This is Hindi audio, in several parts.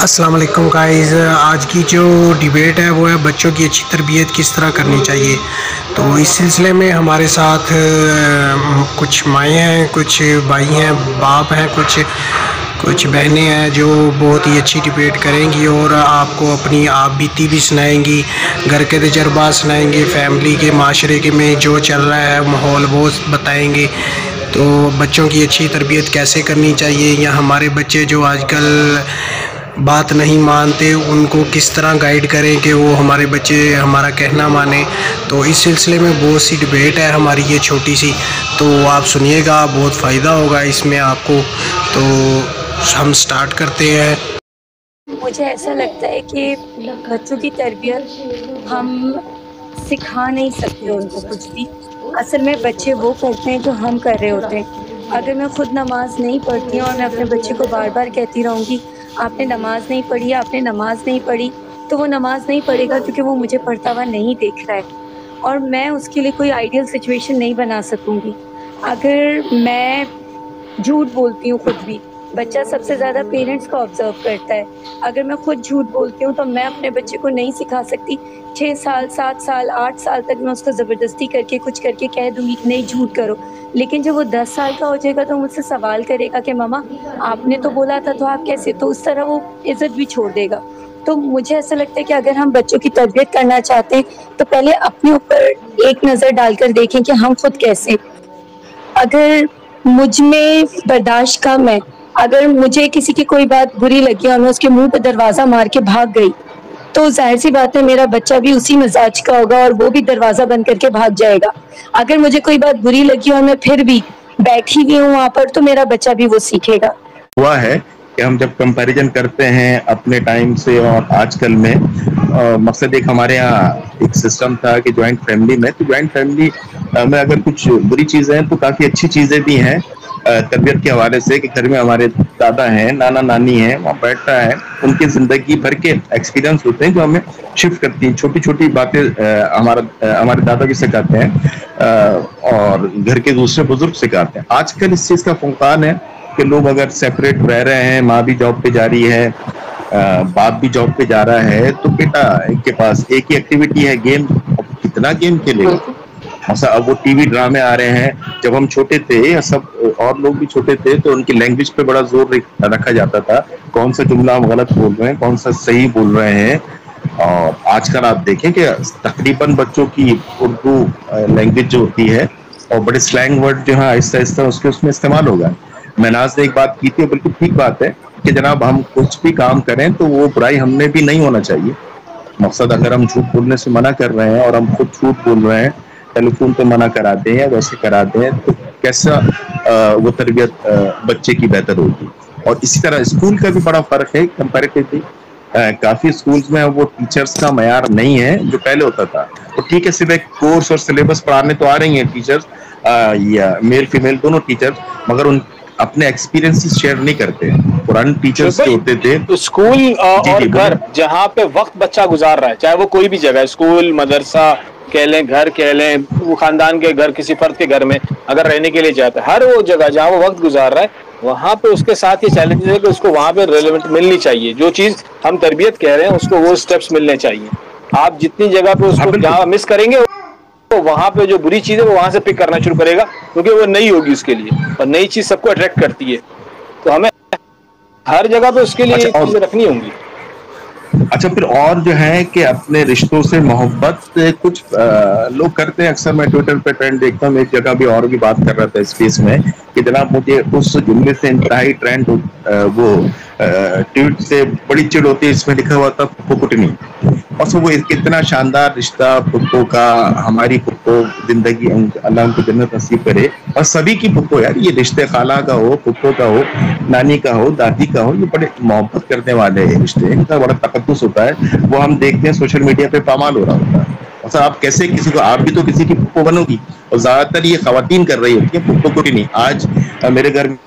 अस्सलाम वालेकुम गाइस। आज की जो डिबेट है वो है बच्चों की अच्छी तरबियत किस तरह करनी चाहिए। तो इस सिलसिले में हमारे साथ कुछ माएँ हैं, कुछ भाई हैं, बाप हैं, कुछ बहनें हैं जो बहुत ही अच्छी डिबेट करेंगी और आपको अपनी आप बीती भी सुनाएंगी, घर के तजर्बात सुनाएंगे, फैमिली के माशरे के में जो चल रहा है माहौल वो बताएंगे। तो बच्चों की अच्छी तरबियत कैसे करनी चाहिए या हमारे बच्चे जो आजकल बात नहीं मानते उनको किस तरह गाइड करें कि वो हमारे बच्चे हमारा कहना माने। तो इस सिलसिले में बहुत सी डिबेट है हमारी ये छोटी सी, तो आप सुनिएगा, बहुत फ़ायदा होगा इसमें आपको। तो हम स्टार्ट करते हैं। मुझे ऐसा लगता है कि बच्चों की तरबियत हम सिखा नहीं सकते उनको कुछ भी। असल में बच्चे वो करते हैं जो हम कर रहे होते हैं। अगर मैं खुद नमाज नहीं पढ़ती हूँ और मैं अपने बच्चे को बार बार कहती रहूँगी आपने नमाज नहीं पढ़ी, आपने नमाज नहीं पढ़ी, तो वो नमाज नहीं पढ़ेगा क्योंकि वो मुझे पढ़ता हुआ नहीं देख रहा है और मैं उसके लिए कोई आइडियल सिचुएशन नहीं बना सकूँगी। अगर मैं झूठ बोलती हूँ खुद भी, बच्चा सबसे ज़्यादा पेरेंट्स को ऑब्जर्व करता है। अगर मैं खुद झूठ बोलती हूँ तो मैं अपने बच्चे को नहीं सिखा सकती। 6 साल, 7 साल, 8 साल तक मैं उसको ज़बरदस्ती करके कुछ करके कह दूँगी कि नहीं झूठ करो, लेकिन जब वो 10 साल का हो जाएगा तो मुझसे सवाल करेगा कि मम्मा आपने तो बोला था तो आप कैसे, तो उस तरह वो इज़्ज़त भी छोड़ देगा। तो मुझे ऐसा लगता है कि अगर हम बच्चों की तरबियत करना चाहते हैं तो पहले अपने ऊपर एक नज़र डालकर देखें कि हम खुद कैसे। अगर मुझ में बर्दाश्त कम है, अगर मुझे किसी की कोई बात बुरी लगी और मैं उसके मुंह पे दरवाज़ा मार के भाग गई, तो जाहिर सी बात है मेरा बच्चा भी उसी मिजाज का होगा और वो भी दरवाज़ा बंद करके भाग जाएगा। अगर मुझे कोई बात बुरी लगी और मैं फिर भी बैठी हुई हूँ वहाँ पर, तो मेरा बच्चा भी वो सीखेगा। हुआ है कि हम जब कंपैरिजन करते हैं अपने टाइम से और आजकल में, मकसद एक हमारे यहाँ एक सिस्टम था कि जॉइंट फैमिली में, तो जॉइंट फैमिली में अगर कुछ बुरी चीज़ें हैं तो काफ़ी अच्छी चीज़ें भी हैं तरबियत के हवाले से, कि घर में हमारे दादा हैं, नाना नानी हैं, वहाँ बैठता है, उनकी ज़िंदगी भर के एक्सपीरियंस होते हैं जो हमें शिफ्ट करती हैं। छोटी छोटी बातें हमारे दादा भी सिखाते हैं और घर के दूसरे बुजुर्ग सिखाते हैं। आजकल इस चीज़ का फुकदान है कि लोग अगर सेपरेट रह रहे हैं, माँ भी जॉब पे जा रही है, बाप भी जॉब पे जा रहा है, तो बेटा के पास एक ही एक्टिविटी है गेम। अब कितना गेम खेलेगा? ऐसा अब वो टीवी ड्रामे आ रहे हैं। जब हम छोटे थे या सब और लोग भी छोटे थे तो उनकी लैंग्वेज पे बड़ा जोर रखा जाता था, कौन सा जुमला हम गलत बोल रहे हैं, कौन सा सही बोल रहे हैं। और आजकल आप देखें कि तकरीबन बच्चों की उर्दू लैंग्वेज जो होती है और बड़े स्लैंग वर्ड जो है आहिस्ता आहिस्ता उसमें इस्तेमाल होगा। महनाज ने एक बात की थी, बिल्कुल ठीक बात है कि जनाब हम कुछ भी काम करें तो वो बुराई हमने भी नहीं होना चाहिए। मकसद अगर हम झूठ बोलने से मना कर रहे हैं और हम खुद झूठ बोल रहे हैं, टेलीफोन पे मना कराते हैं या वैसे कराते हैं, तो कैसा वो तरबियत बच्चे की बेहतर होगी। और इसी तरह स्कूल का भी बड़ा फर्क है कंपैरेटिवली। काफी स्कूल्स में वो टीचर्स का मयार नहीं है जो पहले होता था। तो ठीक है, सिर्फ एक कोर्स और सिलेबस पढ़ाने तो आ रही हैं टीचर्स या मेल फीमेल दोनों टीचर्स, मगर उन अपने एक्सपीरियंसेस शेयर नहीं करते। पुराने टीचर्स जो होते थे स्कूल और घर जहाँ पे वक्त बच्चा गुजार रहा है, चाहे वो कोई भी जगह, स्कूल, मदरसा कह लें, घर कह लें, वो खानदान के घर, किसी फर्द के घर में अगर रहने के लिए जाता है, हर वो जगह जहाँ वो वक्त गुजार रहा है वहाँ पे उसके साथ ये चैलेंजेस है कि उसको वहाँ पे रेलेवेंट मिलनी चाहिए। जो चीज हम तरबियत कह रहे हैं उसको वो स्टेप्स मिलने चाहिए। आप जितनी जगह पे उसको जहाँ मिस करेंगे तो वहां पे जो बुरी चीज है वो वहां से पिक करना शुरू करेगा, क्योंकि वो नई होगी उसके लिए और नई चीज सबको अट्रैक्ट करती है। तो हमें हर जगह पे उसके लिए चीजें रखनी होंगी। अच्छा, फिर और जो है कि अपने रिश्तों से मोहब्बत कुछ लोग करते हैं। अक्सर मैं ट्विटर पे ट्रेंड देखता हूँ, एक जगह भी और भी बात कर रहा था इस केस में कि जनाब मुझे उस जुमले से इंतहाई ट्रेंड वो ट्वीट से बड़ी चिड़ होती है। इसमें लिखा हुआ था फुप्पो कुटनी, और वो कितना शानदार रिश्ता फुप्पो का, हमारी फुप्पो जिंदगी अल्लाह उनको जन्नत नसीब करे। और सभी की फुप्पो यार, ये रिश्ते खाला का हो, फुप्पो का हो, नानी का हो, दादी का हो, ये बड़े मोहब्बत करने वाले रिश्ते, इनका बड़ा तकद्दुस होता है। वो हम देखते हैं सोशल मीडिया पे पामाल हो रहा होता है। अच्छा, आप कैसे किसी को, आप भी तो किसी की फुप्पो बनोगी, और ज्यादातर ये खवातीन कर रही होती है फुप्पो को नहीं। आज मेरे घर में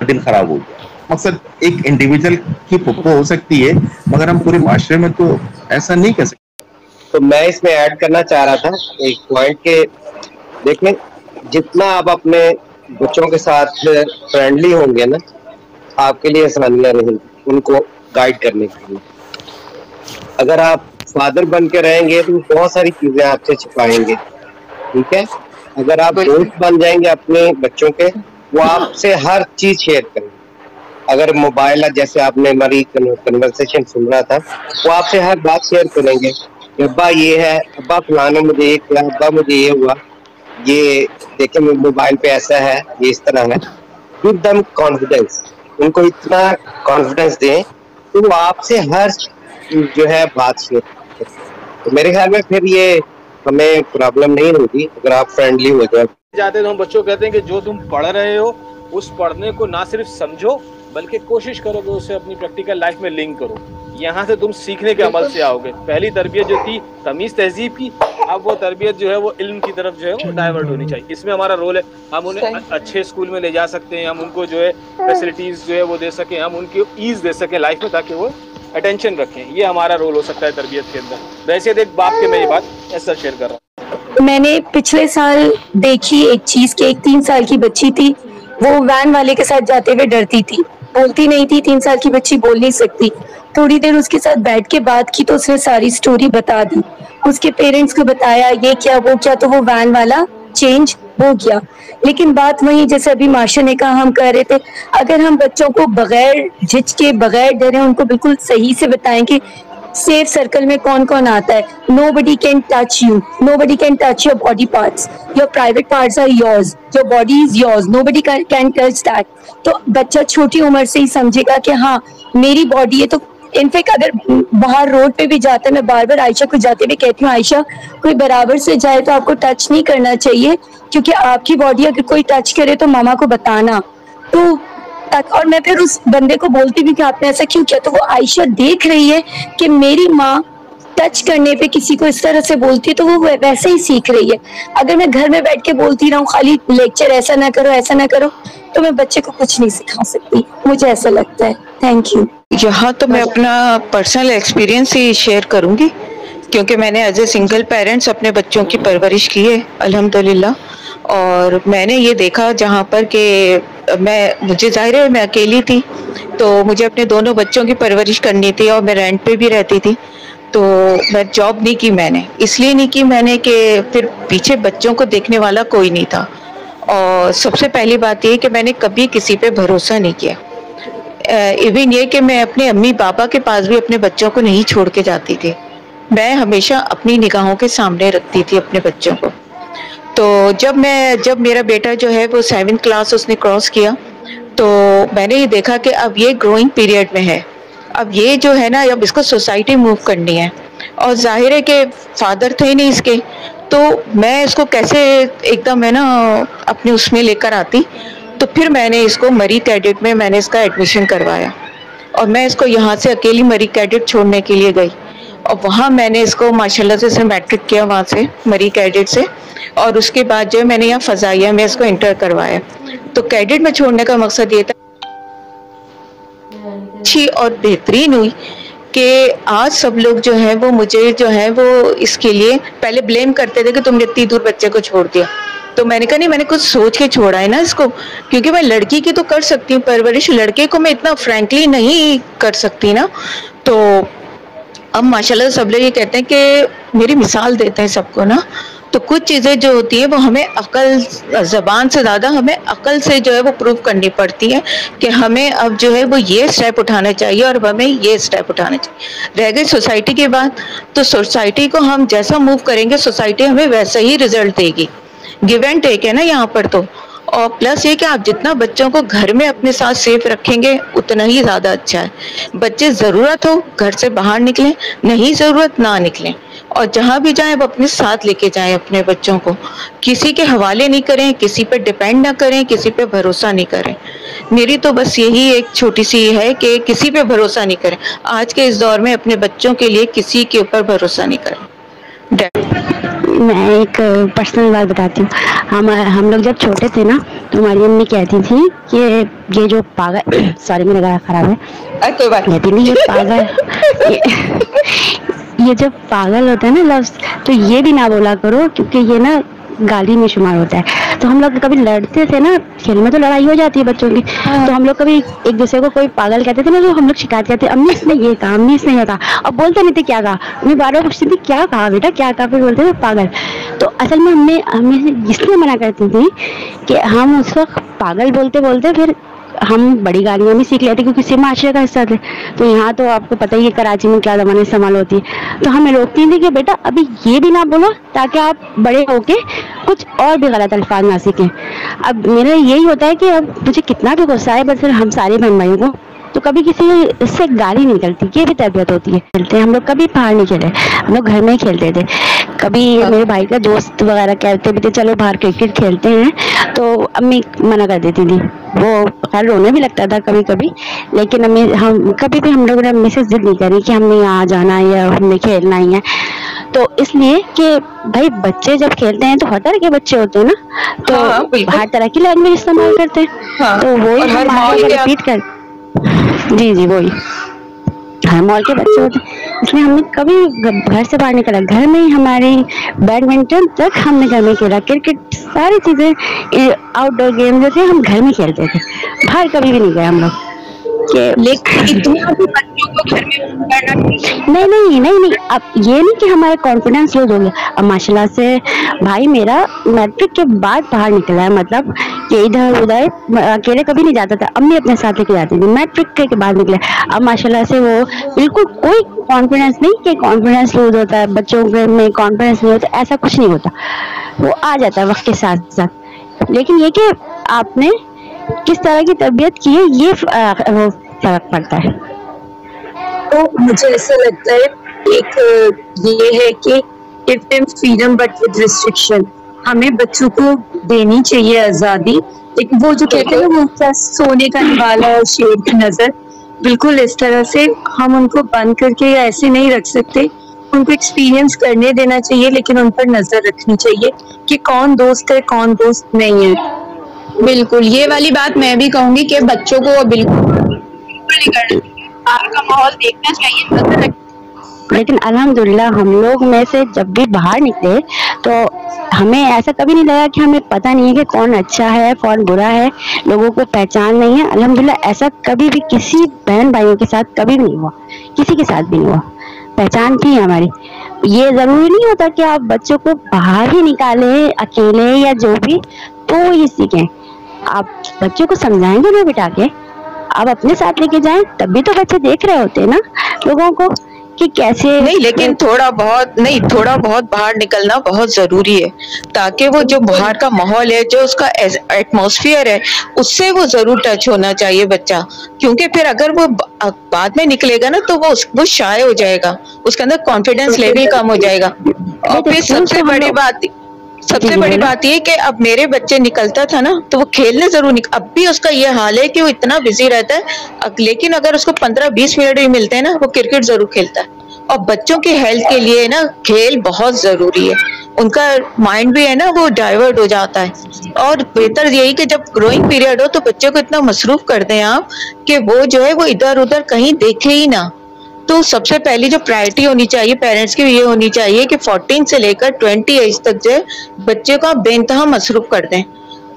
दिन खराब हो गया, मकसद एक इंडिविजुअल की फुप्पो हो सकती है, मगर हम पूरे माशरे में तो ऐसा नहीं कर सकते। तो मैं इसमें ऐड करना चाह रहा था एक पॉइंट के, देखिए जितना आप अपने बच्चों के साथ फ्रेंडली होंगे ना, आपके लिए आसानियां रहेंगी। उनको गाइड करने के लिए। अगर आप फादर बन के रहेंगे तो बहुत सारी चीजें आपसे छिपाएंगे, ठीक है। अगर आप दोस्त बन जाएंगे अपने बच्चों के, वो आपसे हर चीज शेयर करेंगे। अगर मोबाइल, जैसे आपने हमारी कन्वर्सेशन सुन रहा था, वो आपसे हर बात शेयर करेंगे। अब्बा ये है, अब्बा फलाना मुझे ये किया, अब्बा मुझे ये हुआ, ये देखे मोबाइल पे ऐसा है, ये इस तरह है। गिव देम कॉन्फिडेंस, उनको इतना कॉन्फिडेंस दें तो वो आपसे हर जो है बात शेयर करें। तो मेरे ख्याल में फिर ये हमें प्रॉब्लम नहीं होगी अगर आप फ्रेंडली हो जाते। तो हम बच्चों को कहते हैं कि जो तुम पढ़ रहे हो उस पढ़ने को ना सिर्फ समझो बल्कि कोशिश करो कि उसे अपनी प्रैक्टिकल लाइफ में लिंक करो। यहाँ से तुम सीखने के अमल से आओगे। पहली तरबियत जो थी तमीज़ तहजीब की, अब वो तरबियत जो है वो इल्म की तरफ जो है वो डाइवर्ट होनी चाहिए। इसमें हमारा रोल है, हम उन्हें अच्छे स्कूल में ले जा सकते हैं, हम उनको जो है फैसिलिटीज़ जो है वो दे सकें, हम उनकी ईज़ दे सकें लाइफ में ताकि वो अटेंशन रखें। ये हमारा रोल हो सकता है तरबियत के अंदर। वैसे एक बाप के मैं ये बात ऐसा शेयर कर रहा हूँ। मैंने पिछले साल देखी एक चीज़ कि एक 3 साल की बच्ची थी, वो वैन वाले के साथ जाते हुए डरती थी, बोलती नहीं थी। 3 साल की बच्ची बोल नहीं सकती। थोड़ी देर उसके साथ बैठ के बात की तो उसने सारी स्टोरी बता दी। उसके पेरेंट्स को बताया ये क्या वो क्या, तो वो वैन वाला चेंज हो गया। लेकिन बात वही, जैसे अभी माशा ने कहा, हम कह रहे थे, अगर हम बच्चों को बगैर झिझके, बगैर डरे उनको बिल्कुल सही से बताएं कि सेफ सर्कल में कौन कौन आता है। Nobody can touch you, nobody can touch your body parts, your private parts are yours, your body is yours, nobody can touch that। तो बच्चा छोटी उम्र से ही समझेगा कि हाँ मेरी बॉडी है। तो इनफेक्ट अगर बाहर रोड पे भी जाता है, मैं बार बार आयशा को जाते हुए कहती हूँ, आयशा कोई बराबर से जाए तो आपको टच नहीं करना चाहिए, क्योंकि आपकी बॉडी अगर कोई टच करे तो मामा को बताना। तो और मैं फिर उस बंदे को बोलती भी कि आपने ऐसा क्यों किया, तो वो आयशा देख रही है कि मेरी माँ टच करने पे किसी को इस तरह से बोलती है, तो वो वैसे ही सीख रही है। अगर मैं घर में बैठ के बोलती रहूं खाली लेक्चर, ऐसा ना करो ऐसा ना करो, तो मैं बच्चे को कुछ नहीं सिखा सकती, मुझे ऐसा लगता है। Thank you. यहाँ तो मैं अपना पर्सनल एक्सपीरियंस ही शेयर करूंगी, क्योंकि मैंने एज ए सिंगल पेरेंट्स अपने बच्चों की परवरिश की है अल्हम्दुलिल्लाह। और मैंने ये देखा जहाँ पर कि मुझे जाहिर है मैं अकेली थी, तो मुझे अपने दोनों बच्चों की परवरिश करनी थी और मैं रेंट पे भी रहती थी। तो मैं जॉब नहीं की, मैंने इसलिए नहीं की मैंने कि फिर पीछे बच्चों को देखने वाला कोई नहीं था। और सबसे पहली बात ये कि मैंने कभी किसी पे भरोसा नहीं किया। इवन ये कि मैं अपने अम्मी पापा के पास भी अपने बच्चों को नहीं छोड़ के जाती थी। मैं हमेशा अपनी निगाहों के सामने रखती थी अपने बच्चों को। तो जब मेरा बेटा जो है वो 7th क्लास उसने क्रॉस किया, तो मैंने ये देखा कि अब ये ग्रोइंग पीरियड में है। अब ये जो है ना, अब इसको सोसाइटी मूव करनी है, और जाहिर है कि फादर थे नहीं इसके, तो मैं इसको कैसे एकदम है ना अपने उसमें लेकर आती। तो फिर मैंने इसको मरी कैडेट में मैंने इसका एडमिशन करवाया, और मैं इसको यहाँ से अकेली मरी कैडेट छोड़ने के लिए गई, और वहाँ मैंने इसको माशाल्लाह से मैट्रिक किया वहाँ से मरी कैडेट से। और उसके बाद जो है मैंने यहाँ फजाइया में इसको इंटर करवाया। तो कैडेट में छोड़ने का मकसद ये था अच्छी और बेहतरीन हुई कि आज सब लोग जो है वो मुझे जो है वो इसके लिए पहले ब्लेम करते थे कि तुमने इतनी दूर बच्चे को छोड़ दिया। तो मैंने कहा नहीं, मैंने कुछ सोच के छोड़ा है ना इसको, क्योंकि मैं लड़की की तो कर सकती हूँ परवरिश, लड़के को मैं इतना फ्रैंकली नहीं कर सकती ना। तो अब माशाल्लाह सब लोग ये कहते हैं कि मेरी मिसाल देते हैं सबको ना। तो कुछ चीज़ें जो होती है वो हमें अकल, ज़बान से ज़्यादा हमें अकल से जो है वो प्रूव करनी पड़ती है कि हमें अब जो है वो ये स्टेप उठाना चाहिए और हमें ये स्टेप उठाना चाहिए। रह गई सोसाइटी की बात, तो सोसाइटी को हम जैसा मूव करेंगे सोसाइटी हमें वैसा ही रिजल्ट देगी। गिव एंड टेक है ना यहाँ पर तो। और प्लस ये कि आप जितना बच्चों को घर में अपने साथ सेफ रखेंगे उतना ही ज़्यादा अच्छा है। बच्चे ज़रूरत हो घर से बाहर निकलें, नहीं ज़रूरत ना निकलें, और जहाँ भी जाएं वो अपने साथ लेके जाएं अपने बच्चों को। किसी के हवाले नहीं करें, किसी पे डिपेंड ना करें, किसी पे भरोसा नहीं करें। मेरी तो बस यही एक छोटी सी है कि किसी पे भरोसा नहीं करें। आज के इस दौर में अपने बच्चों के लिए किसी के ऊपर भरोसा नहीं करें। मैं एक पर्सनल बात बताती हूँ। हम लोग जब छोटे थे ना, तो हमारी अम्मी कहती थी कि ये जो पागल सॉरी मेरा गला खराब है, कोई बात कहती नहीं, ये पागल ये जो पागल होता है ना लफ्ज, तो ये भी ना बोला करो, क्योंकि ये ना गाली में शुमार होता है। तो हम लोग कभी लड़ते थे ना, खेल में तो लड़ाई हो जाती है बच्चों की, तो हम लोग कभी एक दूसरे को कोई पागल कहते थे ना, तो हम लोग शिकायत करते, अम्मी इसने ये कहा, अम्मी इसने ये कहा, और बोलते नहीं थे क्या कहा, मैं बार बार पूछती थी क्या कहा बेटा क्या कहा, फिर बोलते थे पागल। तो असल में हमें इसलिए मना करती थी कि हम उस वक्त पागल बोलते बोलते फिर हम बड़ी गालियाँ भी सीख लेते, क्योंकि इसी माशरे का हिस्सा थे। तो यहाँ तो आपको पता ही है कराची में क्या ज़माने इस्तेमाल होती है, तो हमें रोकती थी कि बेटा अभी ये भी ना बोलो ताकि आप बड़े होके कुछ और भी गलत अल्फाज ना सीखें। अब मेरा यही होता है कि अब मुझे कितना भी गुस्सा है, बस फिर हम सारे बहन भाइयों को तो कभी किसी इससे गाली नहीं निकलती, ये भी तरबियत होती है। खेलते हम लोग कभी बाहर नहीं खेले, हम लोग घर में ही खेलते थे। कभी मेरे भाई का दोस्त वगैरह कहते भी थे चलो बाहर क्रिकेट खेलते हैं, तो अम्मी मना कर देती थी। वो खैर रोने भी लगता था कभी कभी, लेकिन हम कभी भी हम लोगों ने अम्मी से जिद नहीं करी कि हमने यहाँ जाना है या हमने खेलना ही है। तो इसलिए कि भाई बच्चे जब खेलते हैं तो हर तरह के बच्चे होते हैं ना, तो हर तरह की लैंग्वेज इस्तेमाल करते हैं, तो वो रिपीट कर जी जी वही हर मॉल के बच्चे होते हैं। इसलिए हमने कभी घर से बाहर निकला, घर में ही हमारी बैडमिंटन तक हमने घर में खेला, क्रिकेट सारी चीजें आउटडोर गेम जो थे हम घर में खेलते थे, बाहर कभी भी नहीं गए हम लोग। लेकिन इतना भी बच्चों को घर में करना नहीं, अब ये नहीं कि हमारा कॉन्फिडेंस लूज हो गया। अब माशाल्लाह से भाई मेरा मैट्रिक के बाद बाहर निकला है, मतलब कि इधर उधर अकेले कभी नहीं जाता था, अम्मी अपने साथ लेके जाती थी, मैट्रिक के बाद निकला। अब माशाल्लाह से वो बिल्कुल कोई कॉन्फिडेंस नहीं कि कॉन्फिडेंस लूज होता है, बच्चों में कॉन्फिडेंस नहीं होता, ऐसा कुछ नहीं होता, वो आ जाता है वक्त के साथ साथ। लेकिन ये कि आपने किस तरह की तरबियत की है ये फर्क पड़ता है। तो मुझे ऐसा लगता है एक ये है कि give them freedom but with restriction, हमें बच्चों को देनी चाहिए आज़ादी, लेकिन वो जो कहते हैं वो क्या सोने का निवाला और शेर की नजर, बिल्कुल इस तरह से हम उनको बंद करके या ऐसे नहीं रख सकते। उनको एक्सपीरियंस करने देना चाहिए, लेकिन उन पर नजर रखनी चाहिए कि कौन दोस्त है कौन दोस्त नहीं है। बिल्कुल ये वाली बात मैं भी कहूंगी कि बच्चों को बिल्कुल नहीं करना, बाहर का माहौल देखना चाहिए। लेकिन अल्हम्दुलिल्लाह हम लोग में से जब भी बाहर निकले तो हमें ऐसा कभी नहीं लगा कि हमें पता नहीं है कि कौन अच्छा है कौन बुरा है, लोगों को पहचान नहीं है। अल्हम्दुलिल्लाह ऐसा कभी भी किसी बहन भाइयों के साथ कभी नहीं हुआ, किसी के साथ भी नहीं हुआ, पहचान थी हमारी। ये जरूरी नहीं होता कि आप बच्चों को बाहर ही निकालें अकेले या जो भी तो ये सीखें, आप बच्चों को समझाएंगे ना बिठा के, आप अपने साथ लेके जाएं, तभी तो बच्चे देख रहे होते हैं ना लोगों को कि कैसे नहीं, लेकिन थोड़ा बहुत बाहर निकलना बहुत जरूरी है, ताकि वो जो बाहर का माहौल है, जो उसका एटमॉस्फेयर है, उससे वो जरूर टच होना चाहिए बच्चा, क्योंकि फिर अगर वो बाद में निकलेगा ना तो वो शाय हो जाएगा, उसके अंदर कॉन्फिडेंस लेवल कम हो जाएगा। और फिर सबसे बड़ी बात ये कि अब मेरे बच्चे निकलता था ना तो वो खेलने जरूर अब भी उसका ये हाल है कि वो इतना बिजी रहता है, लेकिन अगर उसको 15-20 मिनट भी मिलते हैं ना वो क्रिकेट जरूर खेलता है। और बच्चों की हेल्थ के लिए ना खेल बहुत जरूरी है, उनका माइंड भी है ना वो डाइवर्ट हो जाता है। और बेहतर यही कि जब ग्रोइंग पीरियड हो तो बच्चे को इतना मसरूफ कर दें आप कि वो जो है वो इधर उधर कहीं देखे ही ना। तो सबसे पहली जो प्रायोरिटी होनी चाहिए पेरेंट्स की ये होनी चाहिए कि 14 से लेकर 20 एज तक जो है बच्चे को आप बेइंतहा मसरूफ कर दें।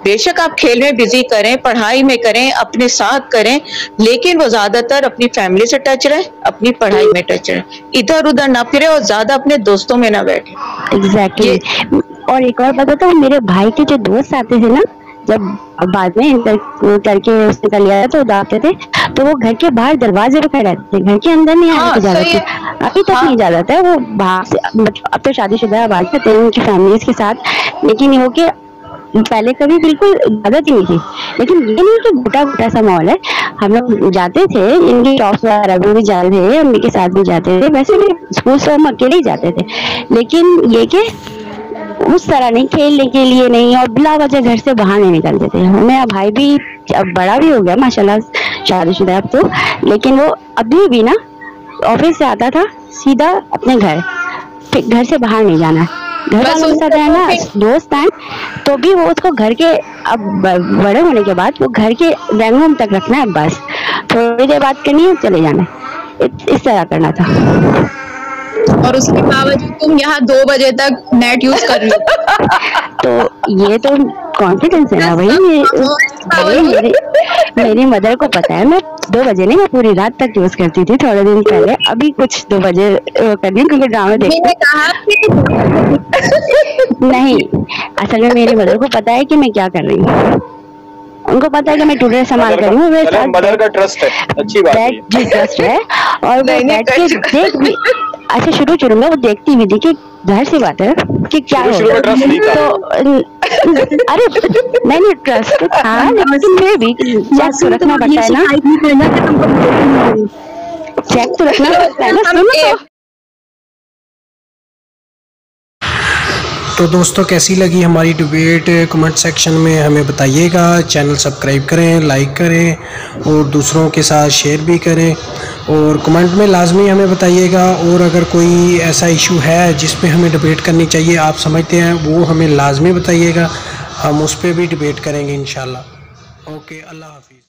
बेशक आप खेल में बिजी करें, पढ़ाई में करें, अपने साथ करें, लेकिन वो ज्यादातर अपनी फैमिली से टच रहे, अपनी पढ़ाई में टच रहे, इधर उधर ना फिरे और ज्यादा अपने दोस्तों में ना बैठे। एग्जैक्टली। और एक और बात बताऊं, मेरे भाई के जो दोस्त आते थे ना, जब बाद में इंटर करके उसने कर लिया तो आते थे तो वो घर के बाहर दरवाजे पे खड़े रहते थे, घर के अंदर नहीं आने की इजाजत थी, अभी तक नहीं इजाजत है। वो बाहर से अब तो शादीशुदा बात करते हैं उनकी फैमिलीज के साथ, लेकिन ये हो के पहले कभी बिल्कुल इजाजत ही नहीं थी। लेकिन ये नहीं कि घुटा सा माहौल है, हम लोग जाते थे इनकी शॉप्स वगैरह भी जाते थे, अम्मी के साथ भी जाते थे, वैसे भी स्कूल से हम अकेले ही जाते थे, लेकिन ये कि उस तरह नहीं, खेलने के लिए नहीं और बिला वजह घर से बाहर नहीं निकलते थे। मेरा भाई भी अब बड़ा भी हो गया माशाल्लाह, शादीशुदा अब तो, लेकिन वो अभी भी ना ऑफिस से आता था सीधा अपने घर, फिर घर से बाहर नहीं जाना, घर वालों के साथ रहना, दोस्त हैं तो भी वो उसको घर के, अब बड़े होने के बाद वो घर के ड्राइंग रूम तक रखना है, बस थोड़ी देर बात करनी है चले जाना है, इस तरह करना था। और उसके बावजूद तुम यहाँ 2 बजे तक नेट यूज कर रही हो। तो ये तो कॉन्फिडेंस है ना भाई। मेरी मदर को पता है मैं 2 बजे नहीं, मैं पूरी रात तक यूज करती थी थोड़े दिन पहले। अभी कुछ 2 बजे कर रही क्योंकि ड्रामा देखती नहीं। असल में मेरी मदर को पता है कि मैं क्या कर रही हूँ, उनको पता है कि मैं टूडे संभाल कर रही हूँ। मदर का ट्रस्ट है, अच्छी बात है। जी ट्रस्ट है। और वो बैठ के देख भी, अच्छा शुरू में वो देखती भी थी कि जाहिर सी बात है कि क्या हो तो अरे नहीं ट्रस्ट था, लेकिन फिर भी चेक तो रखना पड़ता है ना, चेक तो रखना पड़ता है ना। सुनो तो दोस्तों कैसी लगी हमारी डिबेट, कमेंट सेक्शन में हमें बताइएगा। चैनल सब्सक्राइब करें, लाइक करें और दूसरों के साथ शेयर भी करें और कमेंट में लाजमी हमें बताइएगा। और अगर कोई ऐसा इशू है जिस पे हमें डिबेट करनी चाहिए, आप समझते हैं, वो हमें लाजमी बताइएगा, हम उस पर भी डिबेट करेंगे इंशाल्लाह। ओके, अल्लाह हाफिज़।